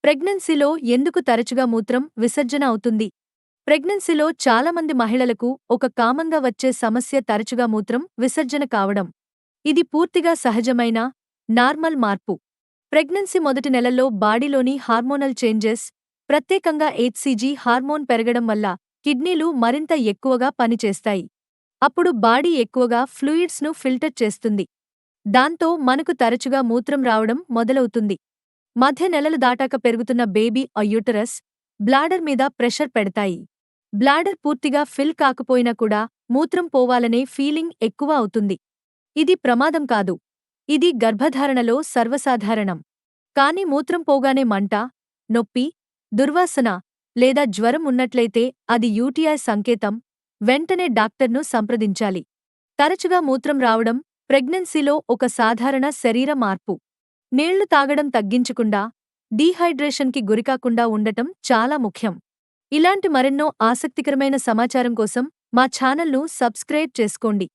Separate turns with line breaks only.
ప్రెగ్నెన్సీలో ఎందుకు తరచుగా మూత్రం విసర్జన అవుతుంది? ప్రెగ్నెన్సీలో చాలామంది మహిళలకు ఒక కామంగా వచ్చే సమస్య తరచుగా మూత్రం విసర్జన కావడం. ఇది పూర్తిగా సహజమైన, నార్మల్ మార్పు. ప్రెగ్నెన్సీ మొదటి నెలల్లో బాడీలోని హార్మోనల్ చేంజెస్, ప్రత్యేకంగా హెచ్సీజీ హార్మోన్ పెరగడం వల్ల కిడ్నీలు మరింత ఎక్కువగా పనిచేస్తాయి. అప్పుడు బాడీ ఎక్కువగా ఫ్లూయిడ్స్‌ను ఫిల్టర్ చేస్తుంది. దాంతో మనకు తరచుగా మూత్రం రావడం మొదలవుతుంది. మధ్య నెలలు దాటాక పెరుగుతున్న బేబీ యూటరస్, బ్లాడర్ మీద ప్రెషర్ పెడతాయి. బ్లాడర్ పూర్తిగా ఫిల్ కాకపోయినా కూడా మూత్రం పోవాలనే ఫీలింగ్ ఎక్కువ అవుతుంది. ఇది ప్రమాదం కాదు. ఇది గర్భధారణలో సర్వసాధారణం. కానీ మూత్రం పోగానే మంట, నొప్పి, దుర్వాసన లేదా జ్వరం ఉన్నట్లయితే అది యూటీఐ సంకేతం. వెంటనే డాక్టర్ను సంప్రదించాలి. తరచుగా మూత్రం రావడం ప్రెగ్నెన్సీలో ఒక సాధారణ శరీర మార్పు. నీళ్లు తాగడం తగ్గించకుండా, డీహైడ్రేషన్కి గురికాకుండా ఉండటం చాలా ముఖ్యం. ఇలాంటి మరెన్నో ఆసక్తికరమైన సమాచారం కోసం మా ఛానల్ను సబ్స్క్రైబ్ చేసుకోండి.